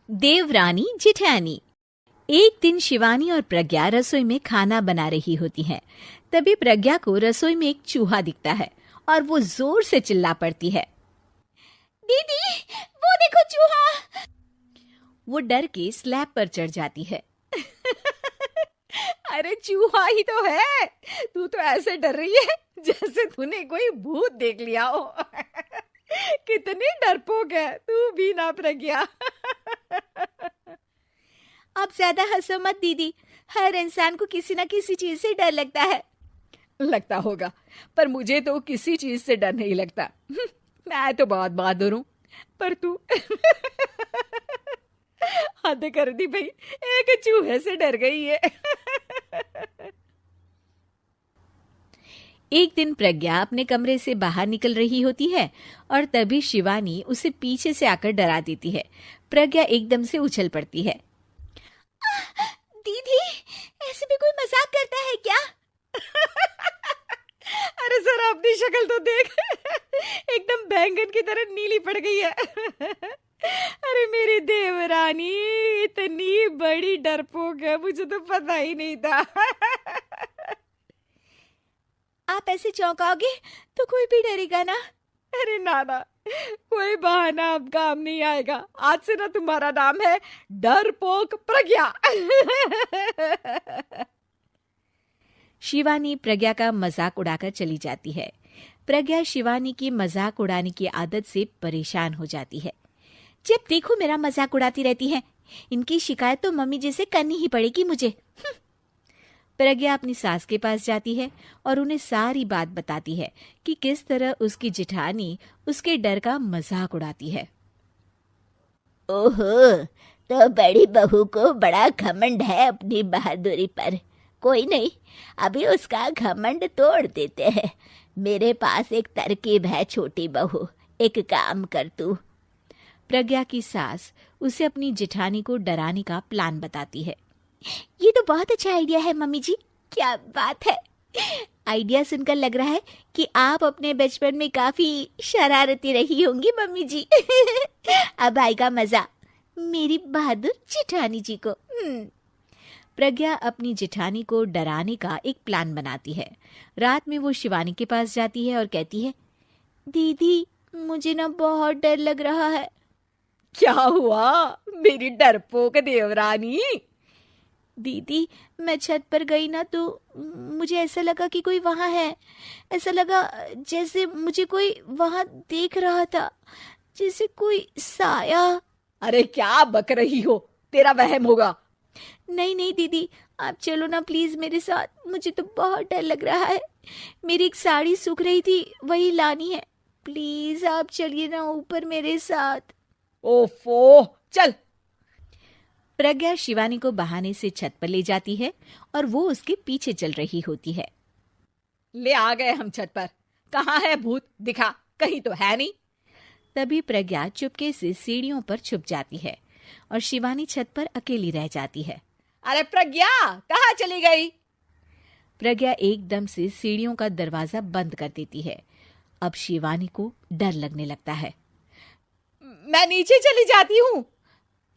देवरानी जिठानी। एक दिन शिवानी और प्रज्ञा रसोई में खाना बना रही होती हैं। तभी प्रज्ञा को रसोई में एक चूहा दिखता है और वो जोर से चिल्ला पड़ती है, दीदी वो देखो चूहा। वो डर के स्लैब पर चढ़ जाती है। अरे चूहा ही तो है, तू तो ऐसे डर रही है जैसे तूने कोई भूत देख लिया हो। कितनी डरपोक है तू भी ना प्रज्ञा। आप ज्यादा हंसो मत दीदी, हर इंसान को किसी ना किसी चीज से डर लगता है। लगता होगा, पर मुझे तो किसी चीज से डर नहीं लगता। मैं तो बहुत बहादुर हूं, पर तू हद कर दी भाई, एक चूहे से डर गई है। एक दिन प्रज्ञा अपने कमरे से बाहर निकल रही होती है और तभी शिवानी उसे पीछे से आकर डरा देती है। प्रज्ञा एकदम से उछल पड़ती है। दीदी ऐसे भी कोई मजाक करता है क्या? अरे जरा अपनी शक्ल तो देख, एकदम बैंगन की तरह नीली पड़ गई है। अरे मेरी देवरानी इतनी बड़ी डरपोक है, मुझे तो पता ही नहीं था। आप ऐसे चौंकाओगे तो कोई भी डरेगा ना? अरे नाना, कोई बहाना अब काम नहीं आएगा। आज से ना तुम्हारा नाम है डरपोक प्रज्ञा। शिवानी प्रज्ञा का मजाक उड़ाकर चली जाती है। प्रज्ञा शिवानी की मजाक उड़ाने की आदत से परेशान हो जाती है। जब देखो मेरा मजाक उड़ाती रहती है, इनकी शिकायत तो मम्मी जी से करनी ही पड़ेगी मुझे। प्रज्ञा अपनी सास के पास जाती है और उन्हें सारी बात बताती है कि किस तरह उसकी जिठानी उसके डर का मजाक उड़ाती है। ओहो, तो बड़ी बहू को बड़ा घमंड है अपनी बहादुरी पर। कोई नहीं, अभी उसका घमंड तोड़ देते हैं। मेरे पास एक तरकीब है छोटी बहू, एक काम कर तू। प्रज्ञा की सास उसे अपनी जिठानी को डराने का प्लान बताती है। ये तो बहुत अच्छा आइडिया है मम्मी जी, क्या बात है। आइडिया सुनकर लग रहा है कि आप अपने बचपन में काफी शरारती रही होंगी मम्मी जी। अब आएगा मजा मेरी बहादुर जिठानी जी को। प्रज्ञा अपनी जिठानी को डराने का एक प्लान बनाती है। रात में वो शिवानी के पास जाती है और कहती है, दीदी मुझे ना बहुत डर लग रहा है। क्या हुआ मेरी डरपोक देवरानी? दीदी मैं छत पर गई ना तो मुझे ऐसा लगा कि कोई वहां है। ऐसा लगा जैसे मुझे कोई वहां देख रहा था, जैसे कोई साया। अरे क्या बक रही हो, तेरा वहम होगा। नहीं नहीं दीदी, आप चलो ना प्लीज मेरे साथ, मुझे तो बहुत डर लग रहा है। मेरी एक साड़ी सूख रही थी, वही लानी है। प्लीज आप चलिए ना ऊपर मेरे साथ। ओफो चल। प्रज्ञा शिवानी को बहाने से छत पर ले जाती है और वो उसके पीछे चल रही होती है। ले आ गए हम छत पर, कहाँ है भूत, दिखा, कहीं तो है नहीं। तभी प्रज्ञा चुपके से सीढ़ियों पर छुप जाती है और शिवानी छत पर अकेली रह जाती है। अरे प्रज्ञा कहाँ चली गई? प्रज्ञा एकदम से सीढ़ियों का दरवाजा बंद कर देती है। अब शिवानी को डर लगने लगता है। मैं नीचे चली जाती हूँ।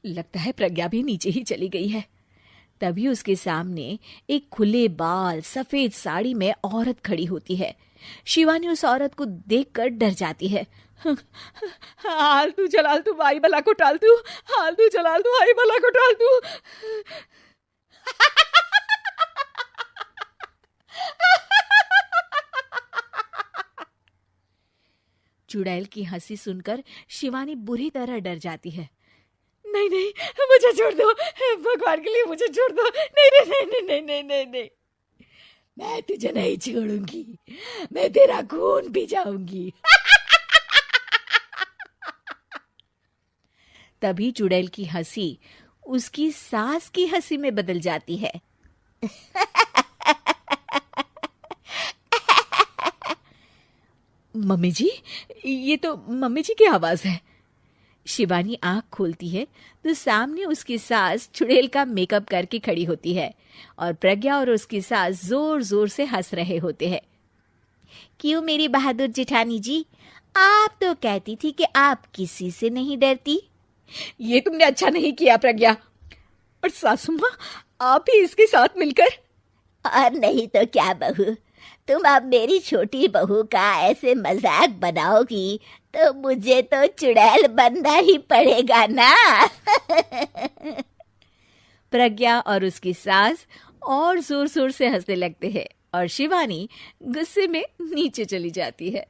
लगता है प्रज्ञा भी नीचे ही चली गई है। तभी उसके सामने एक खुले बाल सफेद साड़ी में औरत खड़ी होती है। शिवानी उस औरत को देखकर डर जाती है। हाल तू जलाल तू भाई भला को टाल तू, हाल तू जलाल तू भाई भला को टाल तू। चुड़ैल की हंसी सुनकर शिवानी बुरी तरह डर जाती है। नहीं नहीं मुझे छोड़ दो, भगवान के लिए मुझे छोड़ दो। नहीं नहीं नहीं नहीं नहीं नहीं नहीं, मैं तुझे नहीं छोड़ूंगी, मैं तेरा खून पी जाऊंगी। तभी चुड़ैल की हंसी उसकी सास की हंसी में बदल जाती है। मम्मी जी, ये तो मम्मी जी की आवाज है। शिवानी आंख खोलती है तो सामने उसकी सास चुड़ैल का मेकअप करके खड़ी होती है और प्रज्ञा और उसकी सास जोर जोर से हंस रहे होते हैं। क्यों मेरी बहादुर जेठानी जी, आप तो कहती थी कि आप किसी से नहीं डरती। ये तुमने अच्छा नहीं किया प्रज्ञा। और सासू माँ, आप ही इसके साथ मिलकर। और नहीं तो क्या बहू, तुम अब मेरी छोटी बहू का ऐसे मजाक बनाओगी तो मुझे तो चुड़ैल बनना ही पड़ेगा ना। प्रज्ञा और उसकी सास और जोर जोर से हंसने लगते हैं और शिवानी गुस्से में नीचे चली जाती है।